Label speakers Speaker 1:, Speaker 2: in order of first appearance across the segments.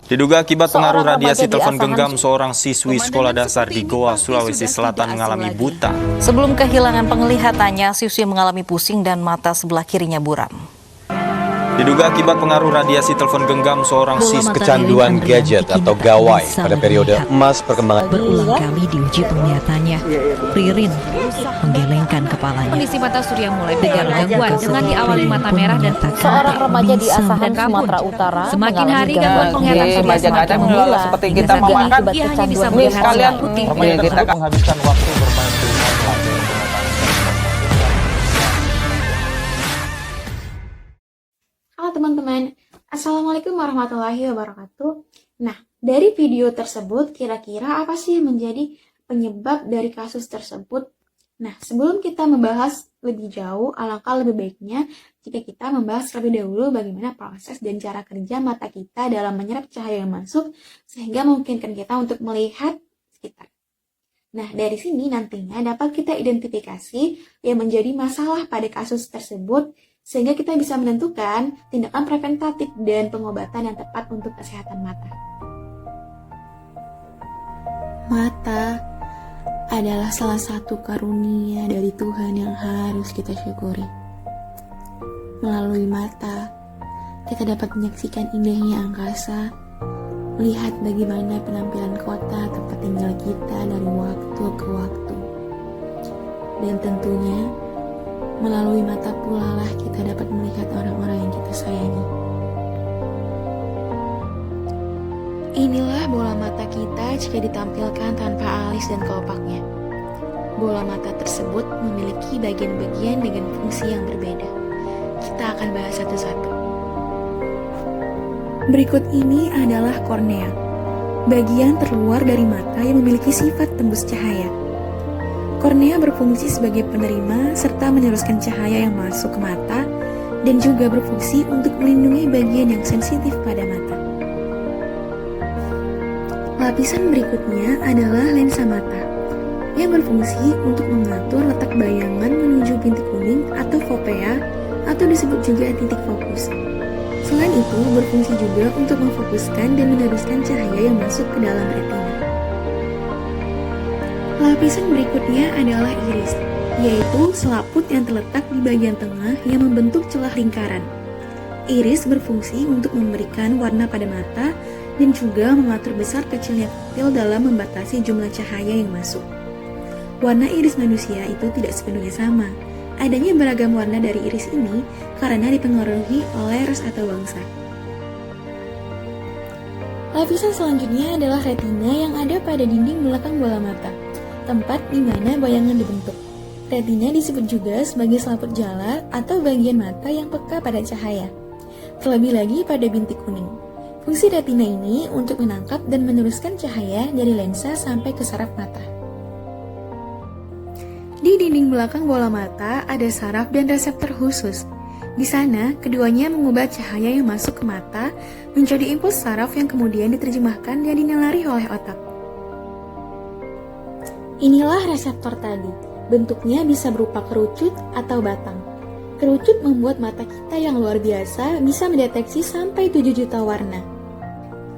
Speaker 1: Diduga akibat pengaruh radiasi telepon genggam, seorang siswi sekolah dasar di Goa, Sulawesi Selatan mengalami buta.
Speaker 2: Sebelum kehilangan penglihatannya, siswi mengalami pusing dan mata sebelah kirinya buram.
Speaker 1: Diduga akibat pengaruh radiasi telepon genggam, seorang siswi
Speaker 3: kecanduan gadget atau gawai pada periode emas perkembangan
Speaker 2: berulang kali diuji penglihatannya. Ririn menggelengkan kepalanya.
Speaker 4: Kondisi mata Surya mulai dengan gangguan dengan diawali mata merah dan
Speaker 5: seorang remaja di Asahan, Sumatera Utara.
Speaker 4: Semakin hari gangguan penglihatan Surya semakin mengular.
Speaker 5: Seperti kita memakan,
Speaker 4: ia hanya bisa melihat
Speaker 5: sekalian
Speaker 4: putih.
Speaker 5: kita
Speaker 1: menghabiskan waktu bermain
Speaker 6: Halo teman-teman, Assalamualaikum warahmatullahi wabarakatuh. Nah, dari video tersebut kira-kira apa sih yang menjadi penyebab dari kasus tersebut? Nah, sebelum kita membahas lebih jauh, alangkah lebih baiknya jika kita membahas terlebih dahulu bagaimana proses dan cara kerja mata kita dalam menyerap cahaya yang masuk sehingga memungkinkan kita untuk melihat sekitar. Nah, dari sini nantinya dapat kita identifikasi yang menjadi masalah pada kasus tersebut sehingga kita bisa menentukan tindakan preventatif dan pengobatan yang tepat untuk kesehatan mata. Mata adalah salah satu karunia dari Tuhan yang harus kita syukuri. Melalui mata, kita dapat menyaksikan indahnya angkasa, melihat bagaimana penampilan kota tempat tinggal kita dari waktu ke waktu. Dan tentunya, melalui mata pula lah kita dapat melihat orang-orang yang kita sayangi. Inilah bola mata kita jika ditampilkan tanpa alis dan kelopaknya. Bola mata tersebut memiliki bagian-bagian dengan fungsi yang berbeda. Kita akan bahas satu-satu. Berikut ini adalah kornea, bagian terluar dari mata yang memiliki sifat tembus cahaya. Kornea berfungsi sebagai penerima serta meneruskan cahaya yang masuk ke mata dan juga berfungsi untuk melindungi bagian yang sensitif pada mata. Lapisan berikutnya adalah lensa mata yang berfungsi untuk mengatur letak bayangan menuju bintik kuning atau fovea atau disebut juga titik fokus. Selain itu, berfungsi juga untuk memfokuskan dan meneruskan cahaya yang masuk ke dalam retina. Lapisan berikutnya adalah iris, yaitu selaput yang terletak di bagian tengah yang membentuk celah lingkaran. Iris berfungsi untuk memberikan warna pada mata dan juga mengatur besar kecilnya pupil dalam membatasi jumlah cahaya yang masuk. Warna iris manusia itu tidak sepenuhnya sama. Adanya beragam warna dari iris ini karena dipengaruhi oleh ras atau bangsa. Lapisan selanjutnya adalah retina yang ada pada dinding belakang bola mata, tempat di mana bayangan dibentuk. Retina disebut juga sebagai selaput jala atau bagian mata yang peka pada cahaya. Terlebih lagi pada bintik kuning. Fungsi retina ini untuk menangkap dan meneruskan cahaya dari lensa sampai ke saraf mata. Di dinding belakang bola mata ada saraf dan reseptor khusus. Di sana, keduanya mengubah cahaya yang masuk ke mata menjadi impuls saraf yang kemudian diterjemahkan dan dinalari oleh otak. Inilah reseptor tadi. Bentuknya bisa berupa kerucut atau batang. Kerucut membuat mata kita yang luar biasa bisa mendeteksi sampai 7 juta warna.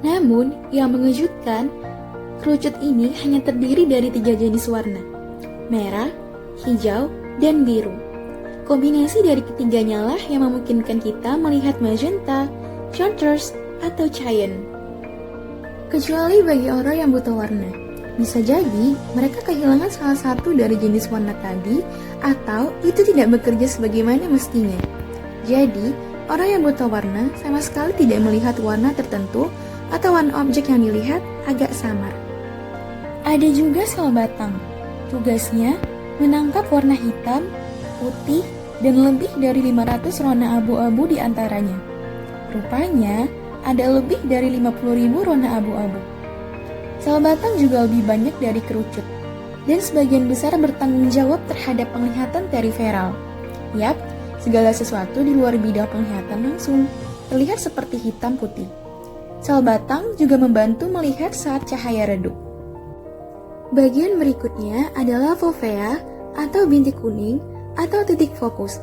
Speaker 6: Namun, yang mengejutkan, kerucut ini hanya terdiri dari 3 jenis warna: merah, hijau, dan biru. Kombinasi dari ketiganya lah yang memungkinkan kita melihat magenta, chartreuse, atau cyan. Kecuali bagi orang yang buta warna. Bisa jadi mereka kehilangan salah satu dari jenis warna tadi atau itu tidak bekerja sebagaimana mestinya. Jadi, orang yang buta warna sama sekali tidak melihat warna tertentu atau warna objek yang dilihat agak samar. Ada juga sel batang. Tugasnya menangkap warna hitam, putih, dan lebih dari 500 warna abu-abu di antaranya. Rupanya, ada lebih dari 50.000 warna abu-abu. Sel batang juga lebih banyak dari kerucut, dan sebagian besar bertanggung jawab terhadap penglihatan periferal. Yap, segala sesuatu di luar bidang penglihatan langsung terlihat seperti hitam putih. Sel batang juga membantu melihat saat cahaya redup. Bagian berikutnya adalah fovea atau bintik kuning atau titik fokus,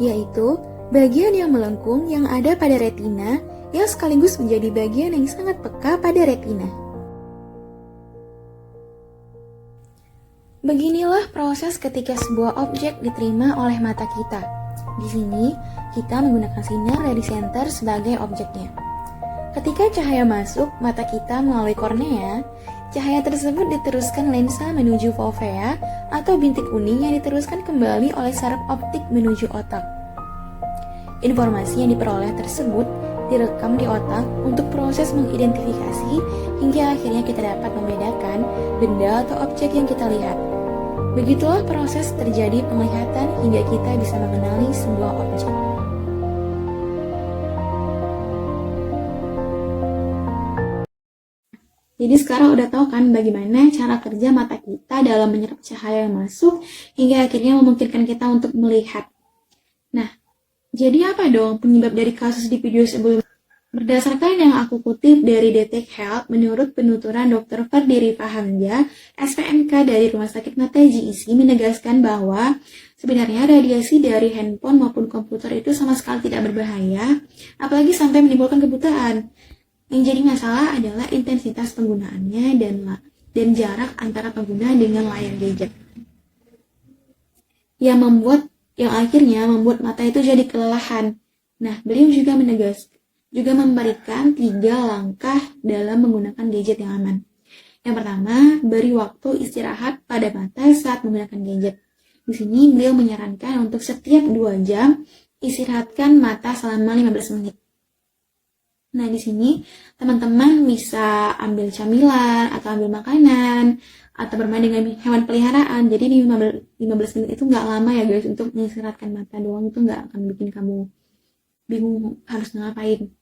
Speaker 6: yaitu bagian yang melengkung yang ada pada retina yang sekaligus menjadi bagian yang sangat peka pada retina. Beginilah proses ketika sebuah objek diterima oleh mata kita. Di sini, kita menggunakan sinar dari senter sebagai objeknya. Ketika cahaya masuk mata kita melalui kornea, cahaya tersebut diteruskan lensa menuju fovea atau bintik kuning yang diteruskan kembali oleh saraf optik menuju otak. Informasi yang diperoleh tersebut direkam di otak untuk proses mengidentifikasi hingga akhirnya kita dapat membedakan benda atau objek yang kita lihat. Begitulah proses terjadi penglihatan hingga kita bisa mengenali sebuah objek. Jadi sekarang udah tahu kan bagaimana cara kerja mata kita dalam menyerap cahaya yang masuk hingga akhirnya memungkinkan kita untuk melihat. Nah, jadi apa dong penyebab dari kasus di video sebelumnya? Berdasarkan yang aku kutip dari Detik Health, menurut penuturan Dr. Fardiri Fahamja, SPMK dari Rumah Sakit Mata GIC menegaskan bahwa sebenarnya radiasi dari handphone maupun komputer itu sama sekali tidak berbahaya, apalagi sampai menimbulkan kebutaan. Yang jadi masalah adalah intensitas penggunaannya dan jarak antara pengguna dengan layar gadget. Yang akhirnya membuat mata itu jadi kelelahan. Nah, beliau juga memberikan 3 langkah dalam menggunakan gadget yang aman. Yang pertama, beri waktu istirahat pada mata saat menggunakan gadget. Di sini beliau menyarankan untuk setiap 2 jam istirahatkan mata selama 15 menit. Nah, di sini teman-teman bisa ambil camilan atau ambil makanan atau bermain dengan hewan peliharaan. Jadi di 15 menit itu nggak lama ya guys, untuk mengistirahatkan mata doang itu nggak akan bikin kamu bingung harus ngapain.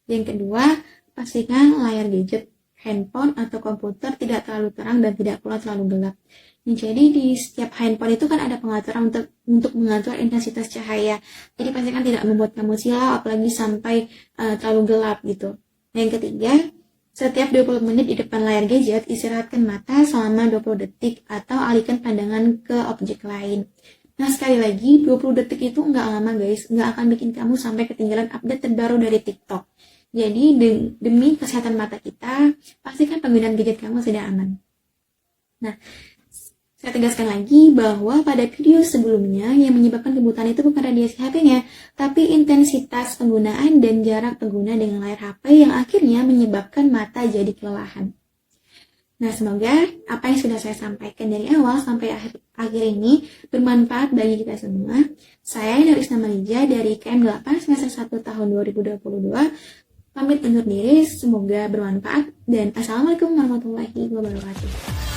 Speaker 6: Yang kedua, pastikan layar gadget, handphone atau komputer tidak terlalu terang dan tidak pula terlalu gelap. Jadi di setiap handphone itu kan ada pengaturan untuk mengatur intensitas cahaya. Jadi pastikan tidak membuat kamu silau, apalagi sampai terlalu gelap gitu. Yang ketiga, setiap 20 menit di depan layar gadget, istirahatkan mata selama 20 detik atau alihkan pandangan ke objek lain. Nah, sekali lagi, 20 detik itu nggak lama guys, nggak akan bikin kamu sampai ketinggalan update terbaru dari TikTok. Jadi demi kesehatan mata kita, pastikan penggunaan gadget kamu sudah aman. Nah, saya tegaskan lagi bahwa pada video sebelumnya yang menyebabkan kebutaan itu bukan radiasi HP-nya, tapi intensitas penggunaan dan jarak pengguna dengan layar HP yang akhirnya menyebabkan mata jadi kelelahan. Nah, semoga apa yang sudah saya sampaikan dari awal sampai akhir ini bermanfaat bagi kita semua. Saya Norisna Malija dari KM 8 semester 1 tahun 2022. Pamit undur diri, semoga bermanfaat dan Assalamualaikum warahmatullahi wabarakatuh.